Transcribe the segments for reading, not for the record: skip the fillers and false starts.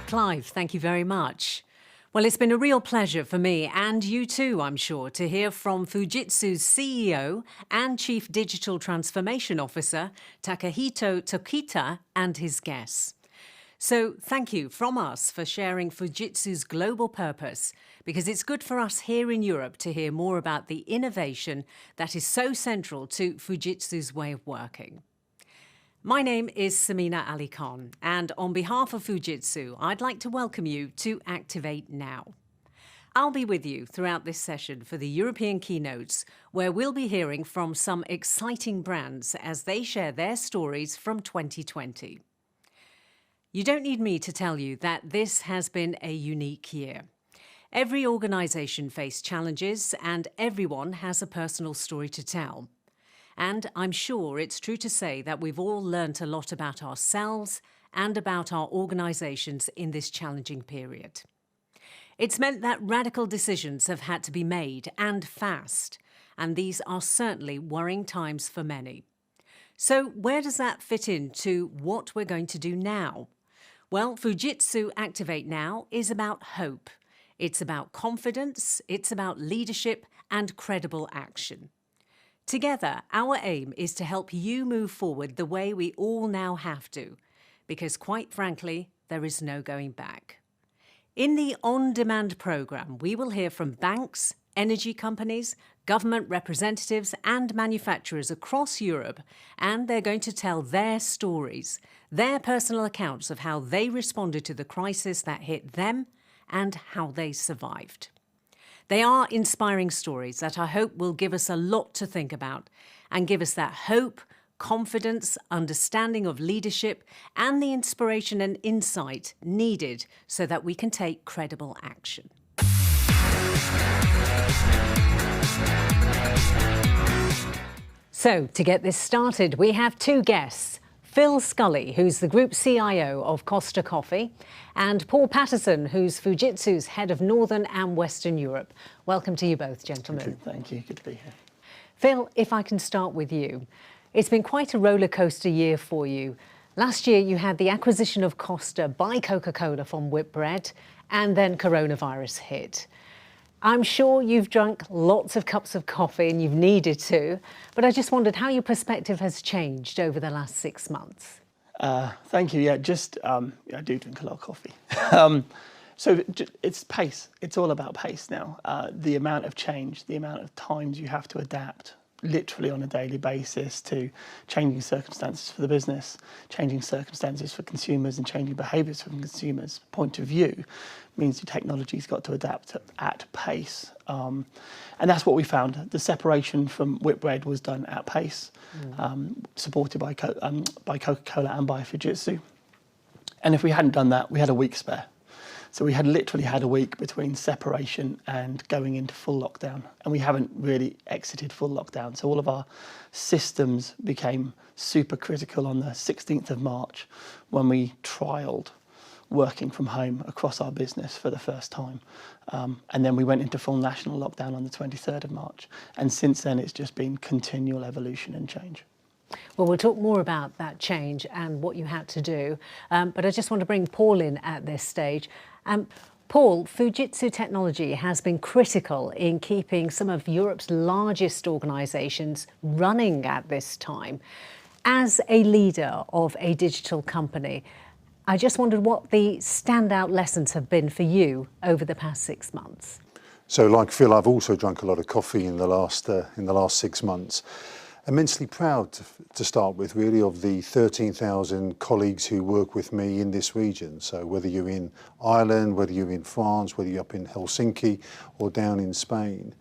Clive, thank you very much. Well, it's been a real pleasure for me and you too, I'm sure, to hear from Fujitsu's CEO and Chief Digital Transformation Officer, Takahito Tokita, and his guests. So thank you from us for sharing Fujitsu's global purpose, because it's good for us here in Europe to hear more about the innovation that is so central to Fujitsu's way of working. My name is Sameena Ali-Khan, and on behalf of Fujitsu, I'd like to welcome you to Activate Now. I'll be with you throughout this session for the European keynotes, where we'll be hearing from some exciting brands as they share their stories from 2020. You don't need me to tell you that this has been a unique year. Every organisation faced challenges, and everyone has a personal story to tell. And I'm sure it's true to say that we've all learnt a lot about ourselves and about our organisations in this challenging period. It's meant that radical decisions have had to be made, and fast, and these are certainly worrying times for many. So where does that fit into what we're going to do now? Well, Fujitsu Activate Now is about hope. It's about confidence, it's about leadership and credible action. Together, our aim is to help you move forward the way we all now have to, because quite frankly, there is no going back. In the on-demand programme, we will hear from banks, energy companies, government representatives and manufacturers across Europe, and they're going to tell their stories, their personal accounts of how they responded to the crisis that hit them and how they survived. They are inspiring stories that I hope will give us a lot to think about and give us that hope, confidence, understanding of leadership and the inspiration and insight needed so that we can take credible action. So, to get this started, we have two guests. Phil Scully, who's the Group CIO of Costa Coffee, and Paul Patterson, who's Fujitsu's Head of Northern and Western Europe. Welcome to you both, gentlemen. Thank you. Good to be here. Phil, if I can start with you. It's been quite a roller coaster year for you. Last year, you had the acquisition of Costa by Coca Cola from Whitbread, and then coronavirus hit. I'm sure you've drunk lots of cups of coffee and you've needed to, but I just wondered how your perspective has changed over the last 6 months. Thank you. Yeah, I do drink a lot of coffee. So it's pace. It's all about pace now. The amount of change, the amount of times you have to adapt literally on a daily basis to changing circumstances for the business, changing circumstances for consumers and changing behaviours from consumers' point of view means your technology's got to adapt at pace. And that's what we found. The separation from Whitbread was done at pace, supported by Coca Cola and by Fujitsu. And if we hadn't done that, we had a week spare. So we had literally had a week between separation and going into full lockdown. And we haven't really exited full lockdown. So all of our systems became super critical on the 16th of March when we trialled working from home across our business for the first time. And then we went into full national lockdown on the 23rd of March. And since then, it's just been continual evolution and change. Well, we'll talk more about that change and what you had to do. But I just want to bring Paul in at this stage. Paul, Fujitsu Technology has been critical in keeping some of Europe's largest organisations running at this time. As a leader of a digital company, I just wondered what the standout lessons have been for you over the past 6 months. So, like Phil, I've also drunk a lot of coffee in the last 6 months. Immensely proud to start with, really, of the 13,000 colleagues who work with me in this region. So whether you're in Ireland, whether you're in France, whether you're up in Helsinki or down in Spain,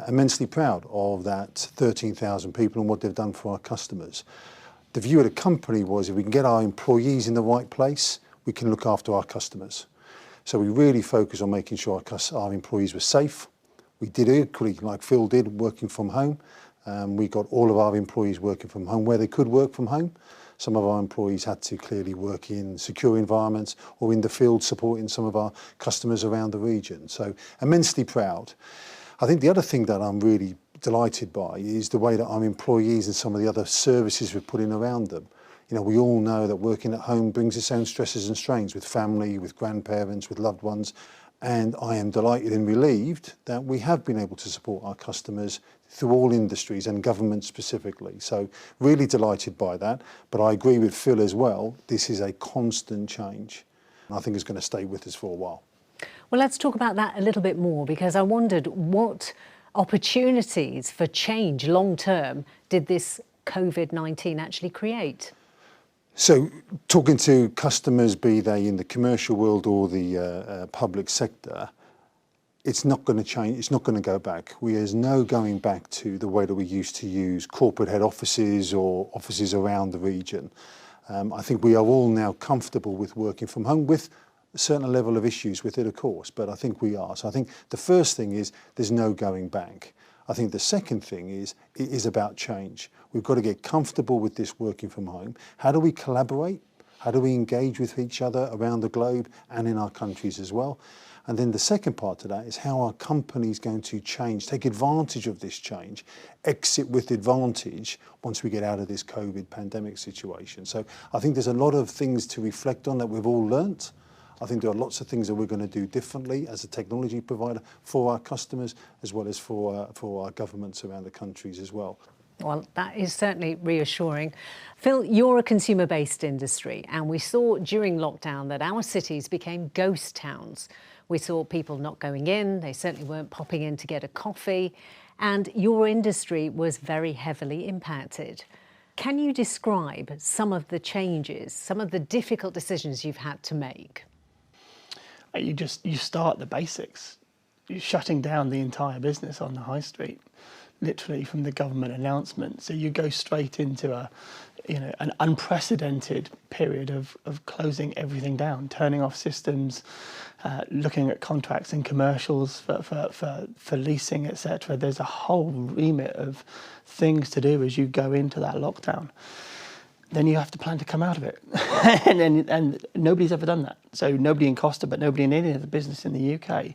immensely proud of that 13,000 people and what they've done for our customers. The view of the company was if we can get our employees in the right place, we can look after our customers. So we really focused on making sure our employees were safe. We did equally, like Phil did, working from home. We got all of our employees working from home where they could work from home. Some of our employees had to clearly work in secure environments or in the field supporting some of our customers around the region. So immensely proud. I think the other thing that I'm really delighted by is the way that our employees and some of the other services we're putting around them. You know, we all know that working at home brings its own stresses and strains with family, with grandparents, with loved ones. And I am delighted and relieved that we have been able to support our customers through all industries and government specifically. So really delighted by that. But I agree with Phil as well. This is a constant change. I think it's going to stay with us for a while. Well, let's talk about that a little bit more, because I wondered what opportunities for change long term did this COVID-19 actually create? So talking to customers, be they in the commercial world or the public sector, it's not going to change, it's not going to go back. There's no going back to the way that we used to use corporate head offices or offices around the region. I think we are all now comfortable with working from home, with a certain level of issues with it, of course, but I think we are. So I think the first thing is there's no going back. I think the second thing is it is about change. We've got to get comfortable with this working from home. How do we collaborate? How do we engage with each other around the globe and in our countries as well? And then the second part of that is how our company's going to change, take advantage of this change, exit with advantage once we get out of this COVID pandemic situation. So I think there's a lot of things to reflect on that we've all learnt. I think there are lots of things that we're going to do differently as a technology provider for our customers, as well as for our governments around the countries as well. Well, that is certainly reassuring. Phil, you're a consumer-based industry, and we saw during lockdown that our cities became ghost towns. We saw people not going in, they certainly weren't popping in to get a coffee, and your industry was very heavily impacted. Can you describe some of the changes, some of the difficult decisions you've had to make? You start the basics. You're shutting down the entire business on the high street, literally from the government announcement. So you go straight into an unprecedented period of closing everything down, turning off systems, looking at contracts and commercials for leasing, etc. There's a whole remit of things to do as you go into that lockdown. Then you have to plan to come out of it. and nobody's ever done that. So nobody in Costa, but nobody in any other business in the UK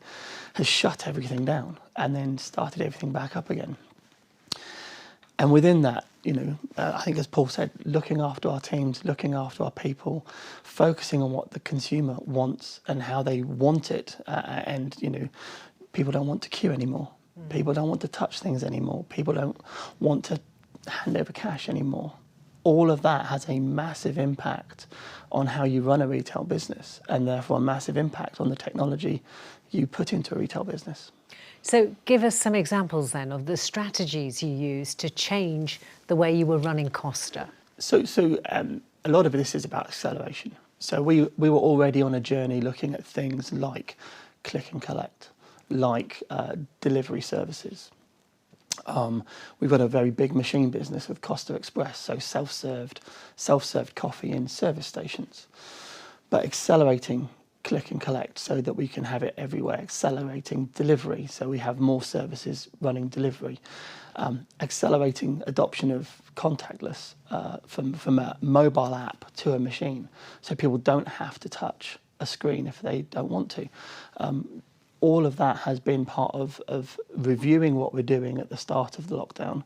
has shut everything down and then started everything back up again. And within that, I think as Paul said, looking after our teams, looking after our people, focusing on what the consumer wants and how they want it. People don't want to queue anymore. People don't want to touch things anymore. People don't want to hand over cash anymore. All of that has a massive impact on how you run a retail business, and therefore a massive impact on the technology you put into a retail business. So give us some examples then of the strategies you used to change the way you were running Costa. So a lot of this is about acceleration. So we were already on a journey looking at things like click and collect, like delivery services. We've got a very big machine business with Costa Express, so self-served coffee in service stations. But accelerating click and collect so that we can have it everywhere, accelerating delivery so we have more services running delivery, accelerating adoption of contactless from a mobile app to a machine so people don't have to touch a screen if they don't want to. All of that has been part of reviewing what we're doing at the start of the lockdown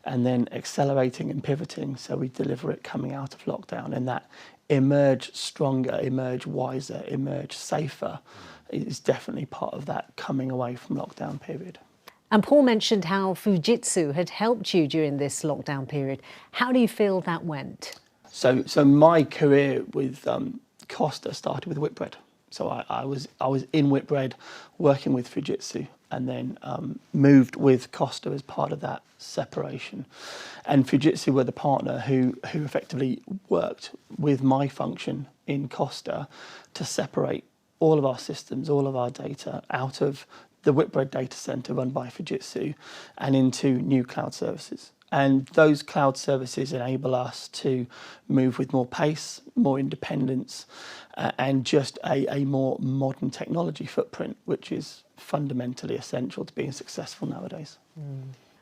and then accelerating and pivoting so we deliver it coming out of lockdown, and that emerge stronger, emerge wiser, emerge safer is definitely part of that coming away from lockdown period. And Paul mentioned how Fujitsu had helped you during this lockdown period. How do you feel that went? So my career with Costa started with Whitbread. So I was in Whitbread working with Fujitsu, and then moved with Costa as part of that separation. And Fujitsu were the partner who effectively worked with my function in Costa to separate all of our systems, all of our data out of the Whitbread data center run by Fujitsu and into new cloud services. And those cloud services enable us to move with more pace, more independence, and just a more modern technology footprint, which is fundamentally essential to being successful nowadays.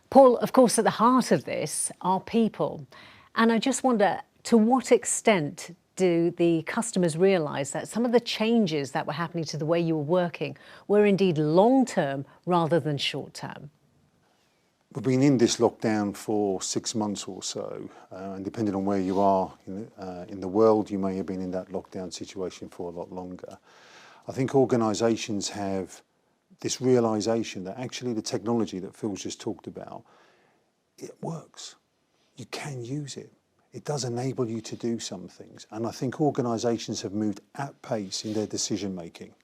Paul, of course, at the heart of this are people. And I just wonder, to what extent do the customers realise that some of the changes that were happening to the way you were working were indeed long-term rather than short-term? We've been in this lockdown for 6 months or so, and depending on where you are in the world, you may have been in that lockdown situation for a lot longer. I think organisations have this realisation that actually the technology that Phil's just talked about, it works. You can use it. It does enable you to do some things. And I think organisations have moved at pace in their decision making.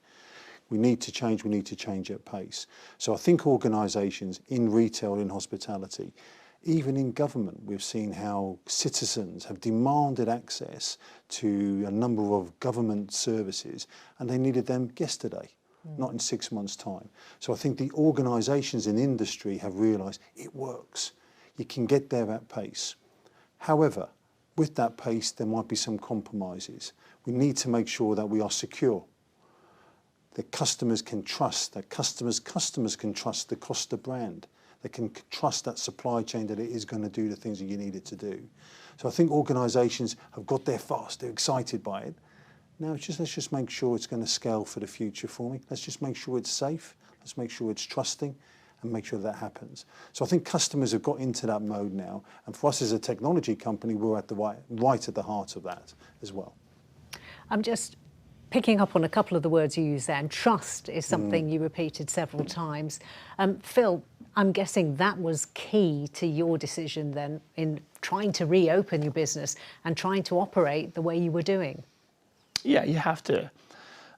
We need to change at pace. So I think organisations in retail, in hospitality, even in government, we've seen how citizens have demanded access to a number of government services and they needed them yesterday, not in 6 months' time. So I think the organisations in industry have realised it works. You can get there at pace. However, with that pace, there might be some compromises. We need to make sure that we are secure, that customers can trust, that customers can trust the Costa brand. They can trust that supply chain that it is going to do the things that you need it to do. So I think organisations have got there fast. They're excited by it. Now let's just make sure it's going to scale for the future for me. Let's just make sure it's safe. Let's make sure it's trusting and make sure that happens. So I think customers have got into that mode now. And for us as a technology company, we're at the right at the heart of that as well. I'm just picking up on a couple of the words you used there, and trust is something you repeated several times. Phil, I'm guessing that was key to your decision then in trying to reopen your business and trying to operate the way you were doing. Yeah, you have to.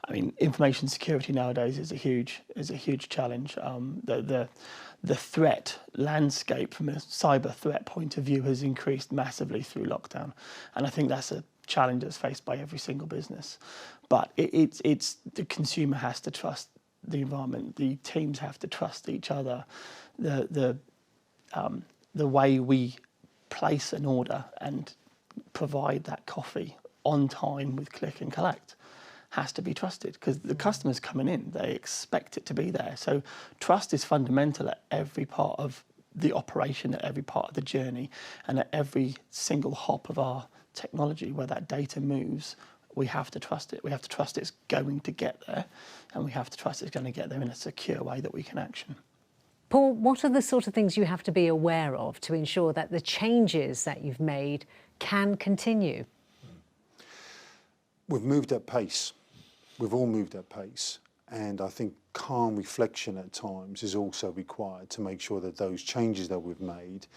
I mean, information security nowadays is a huge challenge. The threat landscape from a cyber threat point of view has increased massively through lockdown, and I think that's a challenge that's faced by every single business. But it's the consumer has to trust the environment. The teams have to trust each other. The way we place an order and provide that coffee on time with click and collect has to be trusted, because the customer's coming in, they expect it to be there. So trust is fundamental at every part of the operation, at every part of the journey, and at every single hop of our technology where that data moves. We have to trust it. We have to trust it's going to get there, and we have to trust it's going to get there in a secure way that we can action. Paul, what are the sort of things you have to be aware of to ensure that the changes that you've made can continue? We've moved at pace. We've all moved at pace. And I think calm reflection at times is also required to make sure that those changes that we've made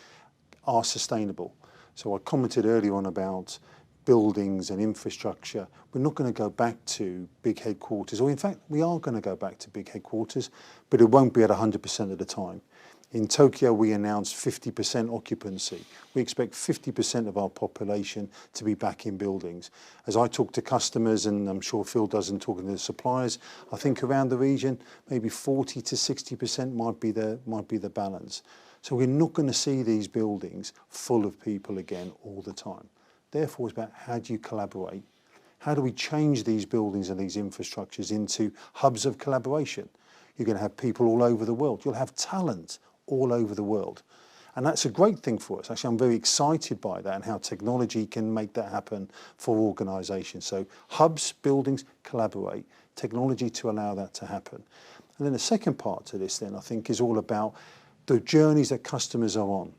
are sustainable. So I commented earlier on about buildings and infrastructure. We're not going to go back to big headquarters, or in fact, we are going to go back to big headquarters, but it won't be at 100% of the time. In Tokyo, we announced 50% occupancy. We expect 50% of our population to be back in buildings. As I talk to customers, and I'm sure Phil does in talking to the suppliers, I think around the region, maybe 40 to 60% might be the balance. So we're not going to see these buildings full of people again all the time. Therefore, it's about how do you collaborate? How do we change these buildings and these infrastructures into hubs of collaboration? You're going to have people all over the world. You'll have talent all over the world. And that's a great thing for us. Actually, I'm very excited by that and how technology can make that happen for organisations. So hubs, buildings, collaborate, technology to allow that to happen. And then the second part to this then, I think, is all about the journeys that customers are on,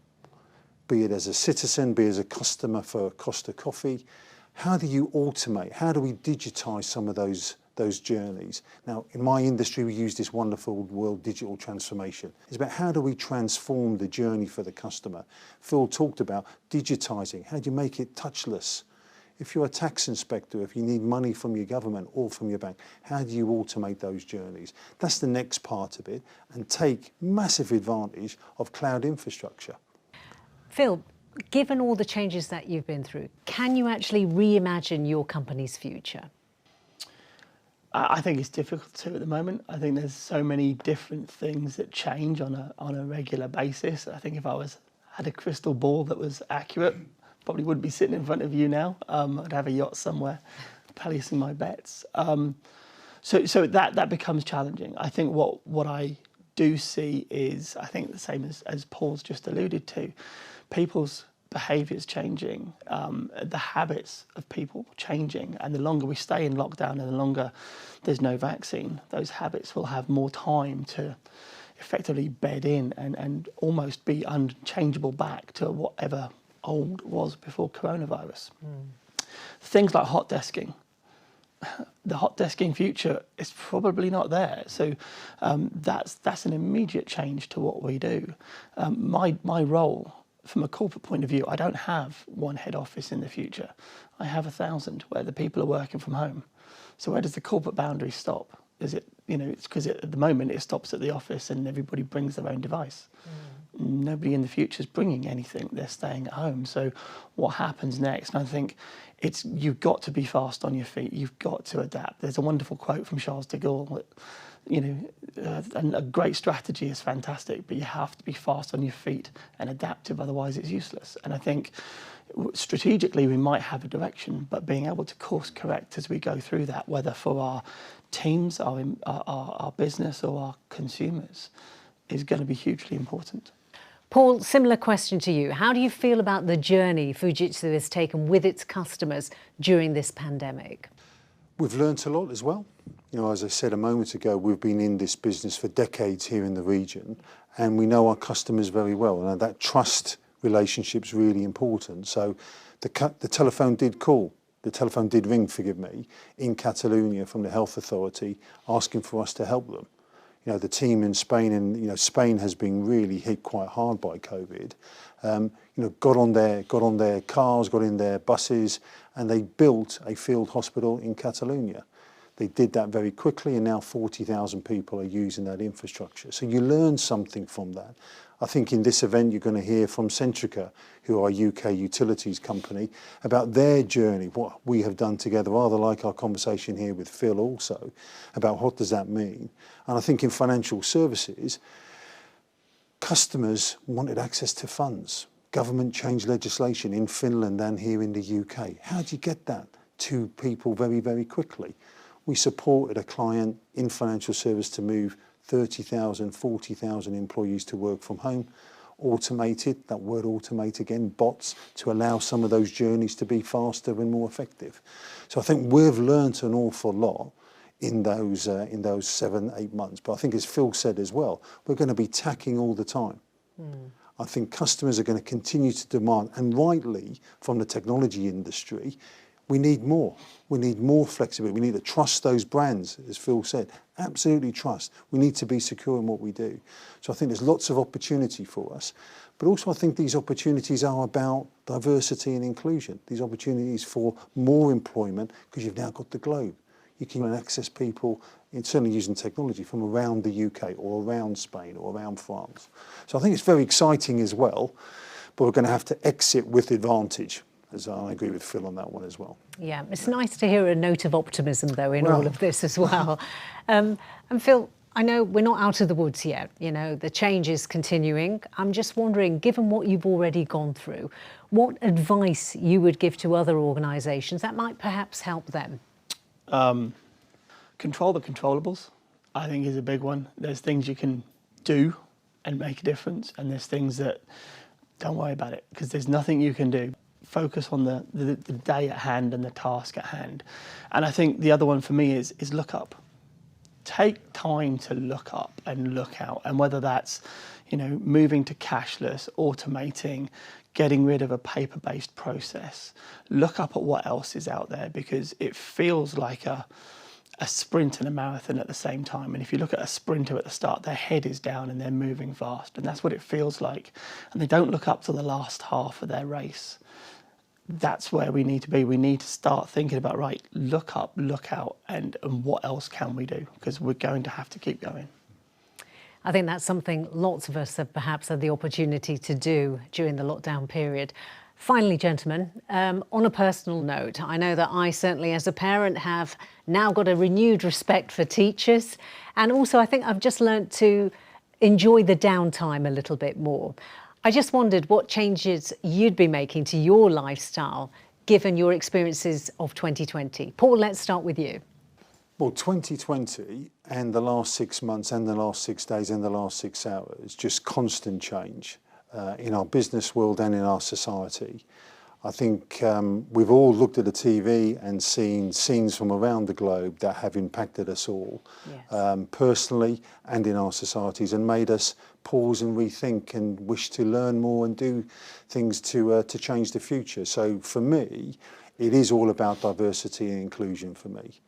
be it as a citizen, be it as a customer for Costa Coffee. How do you automate? How do we digitise some of those journeys? Now, in my industry, we use this wonderful word, digital transformation. It's about how do we transform the journey for the customer. Phil talked about digitising. How do you make it touchless? If you're a tax inspector, if you need money from your government or from your bank, how do you automate those journeys? That's the next part of it, and take massive advantage of cloud infrastructure. Phil, given all the changes that you've been through, can you actually reimagine your company's future? I think it's difficult to at the moment. I think there's so many different things that change on a regular basis. I think if I had a crystal ball that was accurate, probably wouldn't be sitting in front of you now. I'd have a yacht somewhere, placing my bets. So that becomes challenging. I think what I do see is, I think the same as Paul's just alluded to, people's behaviours changing, the habits of people changing, and the longer we stay in lockdown and the longer there's no vaccine, those habits will have more time to effectively bed in and almost be unchangeable back to whatever old was before coronavirus. Things like hot desking. The hot desking future is probably not there. So that's an immediate change to what we do. My role, from a corporate point of view, I don't have one head office in the future. I have 1,000 where the people are working from home. So where does the corporate boundary stop? Is it, it's because at the moment it stops at the office and everybody brings their own device. Nobody in the future is bringing anything, they're staying at home. So what happens next? And I think you've got to be fast on your feet, you've got to adapt. There's a wonderful quote from Charles de Gaulle that, and a great strategy is fantastic, but you have to be fast on your feet and adaptive, otherwise it's useless. And I think strategically we might have a direction, but being able to course correct as we go through that, whether for our teams, our business or our consumers, is going to be hugely important. Paul, similar question to you. How do you feel about the journey Fujitsu has taken with its customers during this pandemic? We've learnt a lot as well. As I said a moment ago, we've been in this business for decades here in the region, and we know our customers very well, and that trust relationship's really important. So the telephone did call. The telephone did ring, forgive me, in Catalonia from the health authority asking for us to help them. The team in Spain, and Spain has been really hit quite hard by COVID. Got on their cars, got in their buses, and they built a field hospital in Catalonia. They did that very quickly, and now 40,000 people are using that infrastructure. So you learn something from that. I think in this event you're going to hear from Centrica, who are a UK utilities company, about their journey, what we have done together, rather like our conversation here with Phil also, about what does that mean. And I think in financial services, customers wanted access to funds. Government changed legislation in Finland and here in the UK. How do you get that to people very, very quickly? We supported a client in financial service to move 30,000, 40,000 employees to work from home, automated, that word automate again, bots, to allow some of those journeys to be faster and more effective. So I think we've learnt an awful lot in those 7-8 months. But I think, as Phil said as well, we're going to be tacking all the time. I think customers are going to continue to demand, and rightly from the technology industry, we need more. We need more flexibility. We need to trust those brands, as Phil said. Absolutely trust. We need to be secure in what we do. So I think there's lots of opportunity for us. But also I think these opportunities are about diversity and inclusion. These opportunities for more employment, because you've now got the globe. You can access people, certainly using technology, from around the UK or around Spain or around France. So I think it's very exciting as well, but we're going to have to exit with advantage. As I agree with Phil on that one as well. Yeah, it's nice to hear a note of optimism, though, in all of this as well. And Phil, I know we're not out of the woods yet. The change is continuing. I'm just wondering, given what you've already gone through, what advice you would give to other organisations that might perhaps help them? Control the controllables, I think, is a big one. There's things you can do and make a difference, and there's things that don't worry about it, because there's nothing you can do. Focus on the day at hand and the task at hand. And I think the other one for me is look up. Take time to look up and look out. And whether that's, moving to cashless, automating, getting rid of a paper-based process, look up at what else is out there, because it feels like a sprint and a marathon at the same time. And if you look at a sprinter at the start, their head is down and they're moving fast. And that's what it feels like. And they don't look up to the last half of their race. That's where we need to be. We need to start thinking about, right, look up, look out, and what else can we do? Because we're going to have to keep going. I think that's something lots of us have perhaps had the opportunity to do during the lockdown period. Finally, gentlemen, on a personal note, I know that I certainly as a parent have now got a renewed respect for teachers. And also I think I've just learnt to enjoy the downtime a little bit more. I just wondered what changes you'd be making to your lifestyle given your experiences of 2020. Paul, let's start with you. Well, 2020 and the last 6 months and the last 6 days and the last 6 hours, just constant change in our business world and in our society. I think we've all looked at the TV and seen scenes from around the globe that have impacted us all, Yes. Personally and in our societies, and made us pause and rethink and wish to learn more and do things to change the future. So for me, it is all about diversity and inclusion for me.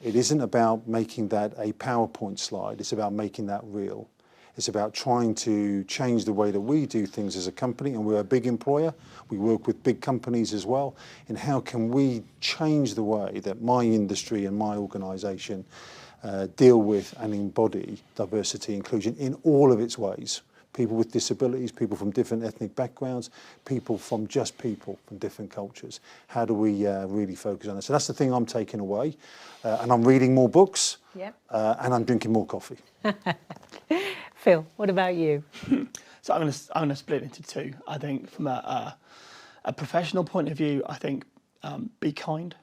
It isn't about making that a PowerPoint slide, it's about making that real. It's about trying to change the way that we do things as a company, and we're a big employer. We work with big companies as well. And how can we change the way that my industry and my organisation deal with and embody diversity and inclusion in all of its ways? People with disabilities, people from different ethnic backgrounds, people from different cultures. How do we really focus on this? So that's the thing I'm taking away. And I'm reading more books. Yep. And I'm drinking more coffee. Phil, what about you? So I'm going to split into two. I think from a professional point of view, I think be kind.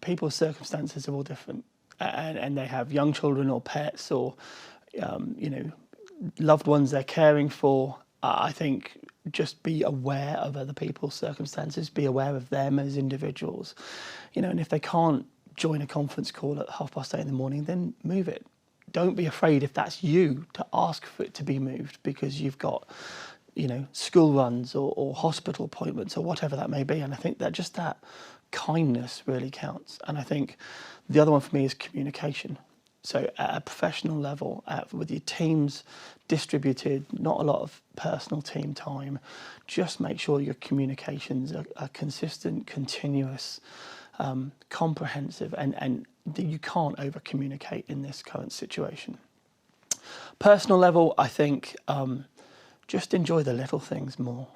People's circumstances are all different, and they have young children or pets or loved ones they're caring for. I think just be aware of other people's circumstances, be aware of them as individuals, and if they can't join a conference call at 8:30 in the morning, then move it. Don't be afraid if that's you to ask for it to be moved because you've got, school runs or hospital appointments or whatever that may be. And I think that just that kindness really counts. And I think the other one for me is communication. So at a professional level, with your teams distributed, not a lot of personal team time, just make sure your communications are consistent, continuous, comprehensive, and you can't over communicate in this current situation. Personal level, I think just enjoy the little things more.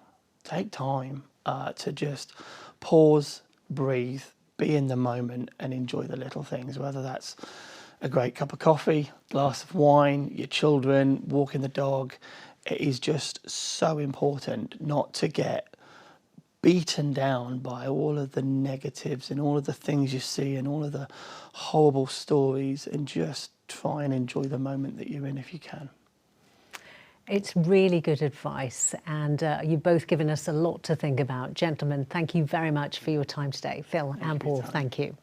Take time to just pause, breathe, be in the moment and enjoy the little things, whether that's a great cup of coffee, glass of wine, your children, walking the dog. It is just so important not to get beaten down by all of the negatives and all of the things you see and all of the horrible stories, and just try and enjoy the moment that you're in if you can. It's really good advice, and you've both given us a lot to think about. Gentlemen, thank you very much for your time today. Phil and Paul, thank you.